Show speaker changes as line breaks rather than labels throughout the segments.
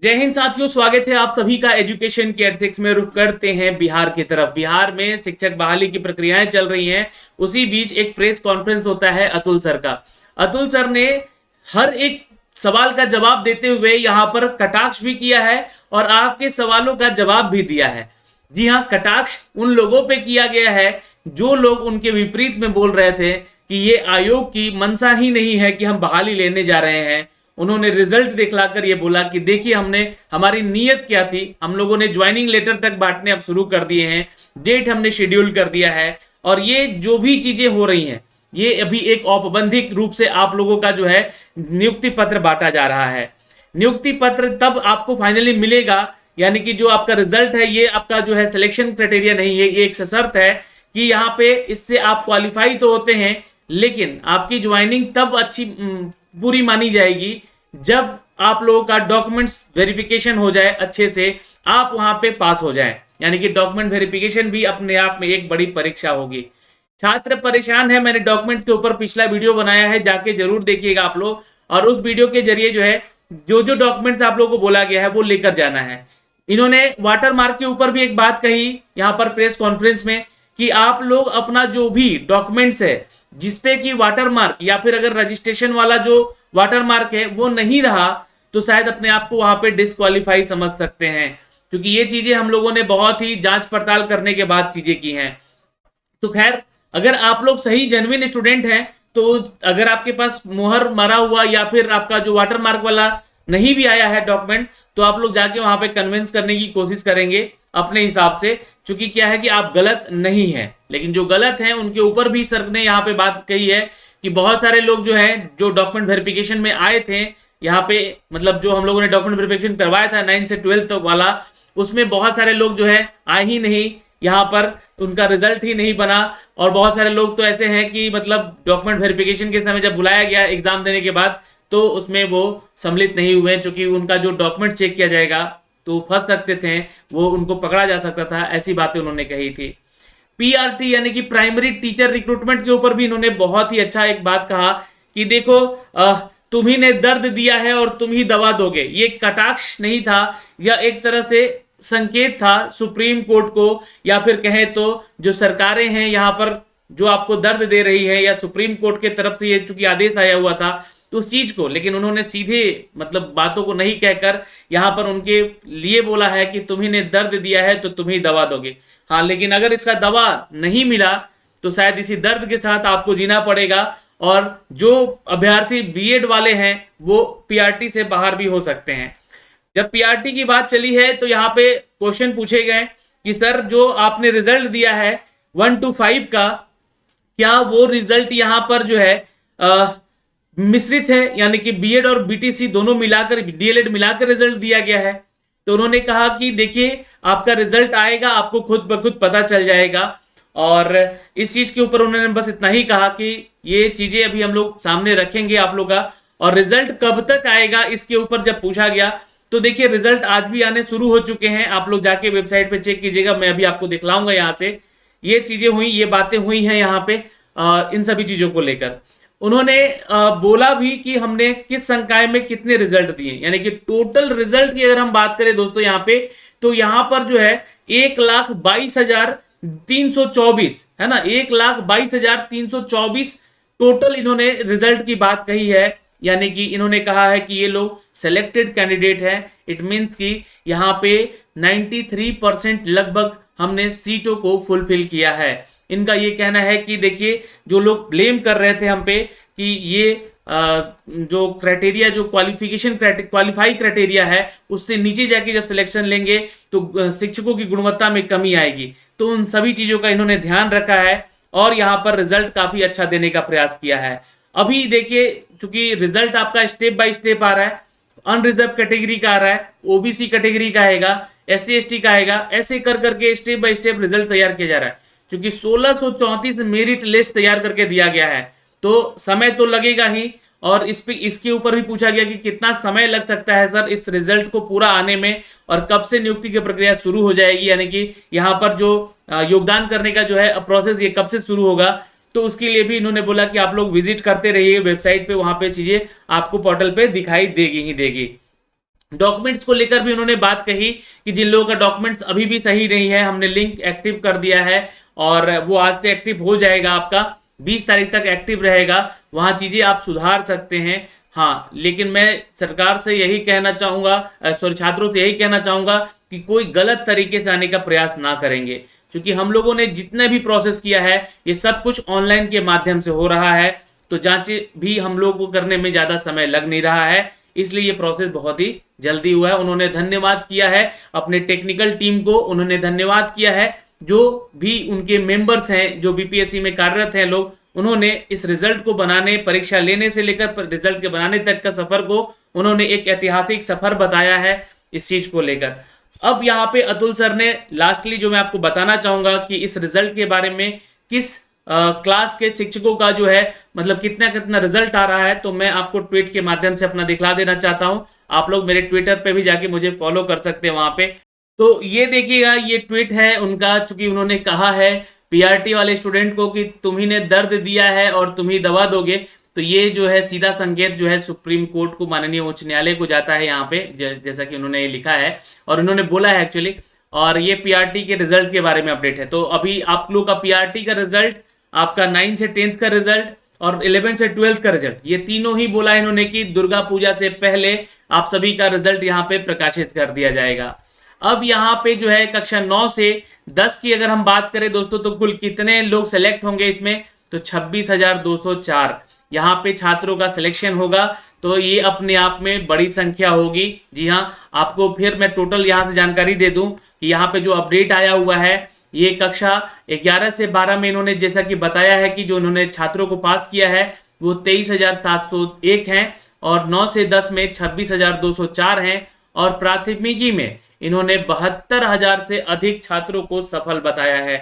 जय हिंद साथियों, स्वागत है आप सभी का एजुकेशन के एथिक्स में। रुख करते हैं बिहार की तरफ। बिहार में शिक्षक बहाली की प्रक्रियाएं चल रही हैं। उसी बीच एक प्रेस कॉन्फ्रेंस होता है अतुल सर का। अतुल सर ने हर एक सवाल का जवाब देते हुए यहाँ पर कटाक्ष भी किया है और आपके सवालों का जवाब भी दिया है। जी हाँ, कटाक्ष उन लोगों पे किया गया है जो लोग उनके विपरीत में बोल रहे थे कि ये आयोग की मंशा ही नहीं है कि हम बहाली लेने जा रहे हैं। उन्होंने रिजल्ट दिखलाकर ये बोला कि देखिए, हमने हमारी नीयत क्या थी। हम लोगों ने ज्वाइनिंग लेटर तक बांटने अब शुरू कर दिए हैं, डेट हमने शेड्यूल कर दिया है और ये जो भी चीजें हो रही हैं ये अभी एक औपबंधिक रूप से आप लोगों का जो है नियुक्ति पत्र बांटा जा रहा है। नियुक्ति पत्र तब आपको फाइनली मिलेगा, यानी कि जो आपका रिजल्ट है ये आपका जो है सिलेक्शन क्राइटेरिया नहीं है। ये एक सशर्त है कि यहाँ पे इससे आप क्वालिफाई तो होते हैं, लेकिन आपकी ज्वाइनिंग तब अच्छी पूरी मानी जाएगी जब आप लोगों का डॉक्यूमेंट्स वेरिफिकेशन हो जाए, अच्छे से आप वहां पे पास हो जाएं। यानी कि डॉक्यूमेंट वेरिफिकेशन भी अपने आप में एक बड़ी परीक्षा होगी। छात्र परेशान है, मैंने डॉक्यूमेंट के ऊपर पिछला वीडियो बनाया है, जाके जरूर देखिएगा आप लोग। और उस वीडियो के जरिए जो है जो जो डॉक्यूमेंट्स आप लोगों को बोला गया है वो लेकर जाना है। इन्होंने वाटर मार्क के ऊपर भी एक बात कही यहाँ पर प्रेस कॉन्फ्रेंस में कि आप लोग अपना जो भी डॉक्यूमेंट्स है जिसपे कि वाटर मार्क या फिर अगर रजिस्ट्रेशन वाला जो वाटर मार्क है वो नहीं रहा तो शायद अपने आप को वहां पे डिस्क्वालीफाई समझ सकते हैं, क्योंकि ये चीजें हम लोगों ने बहुत ही जांच पड़ताल करने के बाद चीजें की हैं। तो खैर, अगर आप लोग सही जेन्युइन स्टूडेंट हैं तो अगर आपके पास मुहर मारा हुआ या फिर आपका जो वाटर मार्क वाला नहीं भी आया है डॉक्यूमेंट, तो आप लोग जाके वहां पे कन्विंस करने की कोशिश करेंगे अपने हिसाब से, क्योंकि क्या है कि आप गलत नहीं है। लेकिन जो गलत हैं उनके ऊपर भी सर ने यहाँ पे बात कही है कि बहुत सारे लोग जो है जो डॉक्यूमेंट वेरिफिकेशन में आए थे यहाँ पे, मतलब जो हम लोगों ने डॉक्यूमेंट वेरिफिकेशन करवाया था 9 से 12 तक वाला, उसमें बहुत सारे लोग जो है आए ही नहीं, यहाँ पर उनका रिजल्ट ही नहीं बना। और बहुत सारे लोग तो ऐसे हैं कि मतलब डॉक्यूमेंट वेरिफिकेशन के समय जब बुलाया गया एग्जाम देने के बाद तो उसमें वो सम्मिलित नहीं हुए, क्योंकि उनका जो डॉक्यूमेंट चेक किया जाएगा तो फंस सकते थे, वो उनको पकड़ा जा सकता था। ऐसी बातें उन्होंने कही थी। पीआरटी यानी कि प्राइमरी टीचर रिक्रूटमेंट के ऊपर भी इन्होंने बहुत ही अच्छा एक बात कहा कि देखो, तुम्ही ने दर्द दिया है और तुम ही दवा दोगे। ये कटाक्ष नहीं था, यह एक तरह से संकेत था सुप्रीम कोर्ट को, या फिर कहें तो जो सरकारें हैं यहाँ पर जो आपको दर्द दे रही है, या सुप्रीम कोर्ट के तरफ से ये चूंकि आदेश आया हुआ था तो उस चीज को, लेकिन उन्होंने सीधे मतलब बातों को नहीं कहकर यहाँ पर उनके लिए बोला है कि तुम्ही ने दर्द दिया है तो तुम ही दवा दोगे। हाँ, लेकिन अगर इसका दवा नहीं मिला तो शायद इसी दर्द के साथ आपको जीना पड़ेगा। और जो अभ्यर्थी बीएड वाले हैं वो पीआरटी से बाहर भी हो सकते हैं। जब पीआरटी की बात चली है तो यहाँ पे क्वेश्चन पूछे गए कि सर जो आपने रिजल्ट दिया है 1 to 5 का, क्या वो रिजल्ट यहाँ पर जो है मिश्रित है, यानी कि बीएड और बीटीसी दोनों मिलाकर, डीएलएड मिलाकर रिजल्ट दिया गया है? तो उन्होंने कहा कि देखिए, आपका रिजल्ट आएगा, आपको खुद ब खुद पता चल जाएगा। और इस चीज के ऊपर उन्होंने बस इतना ही कहा कि ये चीजें अभी हम लोग सामने रखेंगे आप लोग का, और रिजल्ट कब तक आएगा इसके ऊपर जब पूछा गया तो देखिए, रिजल्ट आज भी आने शुरू हो चुके हैं। आप लोग जाके वेबसाइट पे चेक कीजिएगा, मैं अभी आपको दिखलाऊंगा। यहाँ से ये चीजें हुई, ये बातें हुई हैं यहाँ पे इन सभी चीजों को लेकर। उन्होंने बोला भी कि हमने किस संकाय में कितने रिजल्ट दिए, यानी कि टोटल रिजल्ट की अगर हम बात करें दोस्तों यहाँ पे, तो यहाँ पर जो है 1,22,324 है ना, 1,22,324 टोटल इन्होंने रिजल्ट की बात कही है। यानी कि इन्होंने कहा है कि ये लोग सिलेक्टेड कैंडिडेट है। इट मीन्स कि यहाँ पे 93% लगभग हमने सीटों को फुलफिल किया है। इनका ये कहना है कि देखिए, जो लोग ब्लेम कर रहे थे हम पे कि ये जो क्राइटेरिया, जो क्वालिफाई क्राइटेरिया है उससे नीचे जाके जब सिलेक्शन लेंगे तो शिक्षकों की गुणवत्ता में कमी आएगी। तो उन सभी चीजों का इन्होंने ध्यान रखा है और यहाँ पर रिजल्ट काफी अच्छा देने का प्रयास किया है। अभी देखिए, चूंकि रिजल्ट आपका स्टेप बाय स्टेप आ रहा है, अनरिजर्व कैटेगरी का आ रहा है, ओबीसी कैटेगरी का आएगा, SC ST का आएगा, ऐसे कर करके स्टेप बाय स्टेप रिजल्ट तैयार किया जा रहा है। क्योंकि 1634 मेरिट लिस्ट तैयार करके दिया गया है तो समय तो लगेगा ही। और इसके ऊपर भी पूछा गया कि कितना समय लग सकता है सर इस रिजल्ट को पूरा आने में, और कब से नियुक्ति की प्रक्रिया शुरू हो जाएगी, यानी कि यहाँ पर जो योगदान करने का जो है प्रोसेस ये कब से शुरू होगा। तो उसके लिए भी इन्होंने बोला कि आप लोग विजिट करते रहिए वेबसाइट पे, वहां पे चीजें आपको पोर्टल पे दिखाई देगी ही देगी। डॉक्यूमेंट्स को लेकर भी उन्होंने बात कही कि जिन लोगों का डॉक्यूमेंट्स अभी भी सही नहीं है, हमने लिंक एक्टिव कर दिया है और वो आज से एक्टिव हो जाएगा, आपका 20 तारीख तक एक्टिव रहेगा, वहां चीजें आप सुधार सकते हैं। हाँ, लेकिन मैं सरकार से यही कहना चाहूंगा, सॉरी छात्रों से यही कहना चाहूंगा कि कोई गलत तरीके से आने का प्रयास ना करेंगे, क्योंकि हम लोगों ने जितने भी प्रोसेस किया है ये सब कुछ ऑनलाइन के माध्यम से हो रहा है, तो जांचें भी हम लोगों को करने में ज्यादा समय लग नहीं रहा है, इसलिए ये प्रोसेस बहुत ही जल्दी हुआ है। उन्होंने धन्यवाद किया है अपने टेक्निकल टीम को, उन्होंने धन्यवाद किया है जो भी उनके मेंबर्स हैं, जो बीपीएससी में कार्यरत हैं लोग, उन्होंने इस रिजल्ट को बनाने, परीक्षा लेने से लेकर रिजल्ट के बनाने तक का सफर को उन्होंने एक ऐतिहासिक सफर बताया है इस चीज को लेकर। अब यहाँ पे अतुल सर ने लास्टली जो मैं आपको बताना चाहूंगा कि इस रिजल्ट के बारे में किस क्लास के शिक्षकों का जो है मतलब कितना कितना रिजल्ट आ रहा है, तो मैं आपको ट्वीट के माध्यम से अपना दिखला देना चाहता हूं। आप लोग मेरे ट्विटर पे भी जाके मुझे फॉलो कर सकते हैं वहां पे। तो ये देखिएगा, ये ट्वीट है उनका, चूंकि उन्होंने कहा है पीआरटी वाले स्टूडेंट को कि तुम्ही ने दर्द दिया है और तुम ही दवा दोगे, तो ये जो है सीधा संकेत जो है सुप्रीम कोर्ट को, माननीय उच्च न्यायालय को जाता है यहाँ पे, जैसा कि उन्होंने ये लिखा है और उन्होंने बोला है एक्चुअली। और ये पीआरटी के रिजल्ट के बारे में अपडेट है। तो अभी आप लोग का पीआरटी का रिजल्ट, आपका 9 से 10th का रिजल्ट और 11 से 12th का रिजल्ट, ये तीनों ही बोला इन्होंने कि दुर्गा पूजा से पहले आप सभी का रिजल्ट यहाँ पे प्रकाशित कर दिया जाएगा। अब यहाँ पे जो है कक्षा 9 से 10 की अगर हम बात करें दोस्तों, तो कुल कितने लोग सेलेक्ट होंगे इसमें, तो 26,204 यहाँ पे छात्रों का सिलेक्शन होगा। तो ये अपने आप में बड़ी संख्या होगी। जी हाँ, आपको फिर मैं टोटल यहाँ से जानकारी दे दूं कि यहाँ पे जो अपडेट आया हुआ है, ये कक्षा 11 से 12 में इन्होंने जैसा कि बताया है कि जो इन्होंने छात्रों को पास किया है वो 23,701 हैं और 9 से 10 में 26,204 हैं और प्राथमिकी में इन्होंने 72,000 से अधिक छात्रों को सफल बताया है।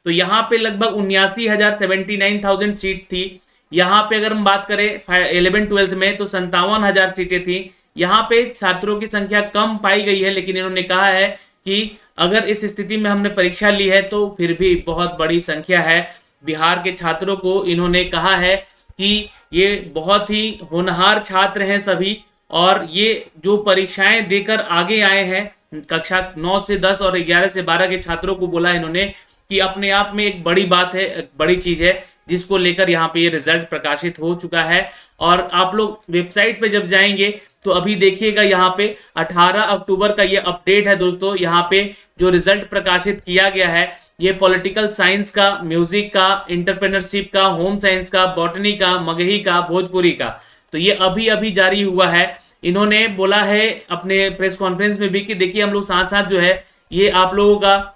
तो यहाँ पे लगभग 79,000 सीट थी। यहाँ पे अगर हम बात करें 11-12 में तो 57,000 सीटें थी। यहाँ पे छात्रों की संख्या कम पाई गई है, लेकिन इन्होंने कहा है कि अगर इस स्थिति में हमने परीक्षा ली है तो फिर भी बहुत बड़ी संख्या है। बिहार के छात्रों को इन्होंने कहा है कि ये बहुत ही होनहार छात्र हैं सभी, और ये जो परीक्षाएं देकर आगे आए हैं, कक्षा 9 से 10 और 11 से 12 के छात्रों को बोला इन्होंने कि अपने आप में एक बड़ी बात है, बड़ी चीज है, जिसको लेकर यहाँ पे ये रिजल्ट प्रकाशित हो चुका है। और आप लोग वेबसाइट पे जब जाएंगे तो अभी देखिएगा यहाँ पे 18 अक्टूबर का ये अपडेट है दोस्तों। यहाँ पे जो रिजल्ट प्रकाशित किया गया है, ये पॉलिटिकल साइंस का, म्यूजिक का, एंटरप्रेन्योरशिप का, होम साइंस का, बॉटनी का, मगही का, भोजपुरी का, तो ये अभी अभी जारी हुआ है। इन्होंने बोला है अपने प्रेस कॉन्फ्रेंस में भी कि देखिए हम लोग साथ साथ जो है ये आप लोगों का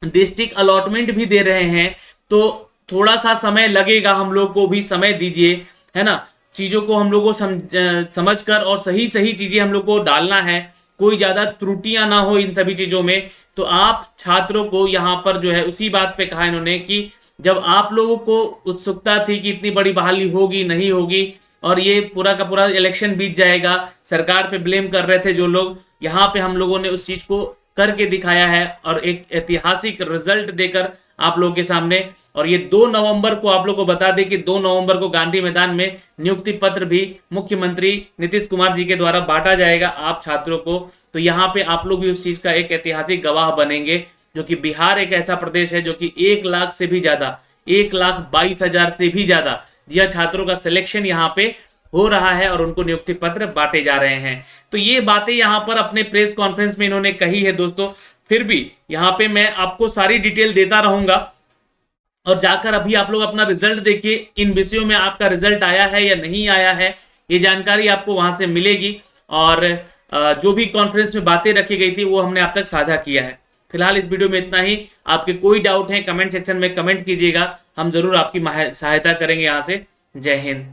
डिस्ट्रिक्ट अलॉटमेंट भी दे रहे हैं, तो थोड़ा सा समय लगेगा, हम लोग को भी समय दीजिए, है ना। चीजों को हम लोग को समझ कर और सही सही चीजें हम लोग को डालना है, कोई ज्यादा त्रुटियां ना हो इन सभी चीजों में। तो आप छात्रों को यहाँ पर जो है उसी बात पे कहा इन्होंने कि जब आप लोगों को उत्सुकता थी कि इतनी बड़ी बहाली होगी नहीं होगी और ये पूरा का पूरा इलेक्शन बीत जाएगा, सरकार पे ब्लेम कर रहे थे जो लोग, यहाँ पे हम लोगों ने उस चीज को करके दिखाया है और एक ऐतिहासिक रिजल्ट देकर आप लोगों के सामने। और ये 2 नवंबर को आप लोग को बता दें कि 2 नवंबर को गांधी मैदान में नियुक्ति पत्र भी मुख्यमंत्री नीतीश कुमार जी के द्वारा बांटा जाएगा आप छात्रों को। तो यहाँ पे आप लोग भी उस चीज का एक ऐतिहासिक गवाह बनेंगे, जो कि बिहार एक ऐसा प्रदेश है जो कि 1 लाख से भी ज्यादा, 1,22,000 से भी ज्यादा जी छात्रों का सिलेक्शन यहाँ पे हो रहा है और उनको नियुक्ति पत्र बांटे जा रहे हैं। तो ये बातें यहाँ पर अपने प्रेस कॉन्फ्रेंस में इन्होंने कही है दोस्तों। फिर भी यहाँ पे मैं आपको सारी डिटेल देता रहूंगा और जाकर अभी आप लोग अपना रिजल्ट देखिए, इन विषयों में आपका रिजल्ट आया है या नहीं आया है, ये जानकारी आपको वहां से मिलेगी। और जो भी कॉन्फ्रेंस में बातें रखी गई थी वो हमने आप तक साझा किया है। फिलहाल इस वीडियो में इतना ही। आपके कोई डाउट है कमेंट सेक्शन में कमेंट कीजिएगा, हम जरूर आपकी सहायता करेंगे यहाँ से। जय हिंद।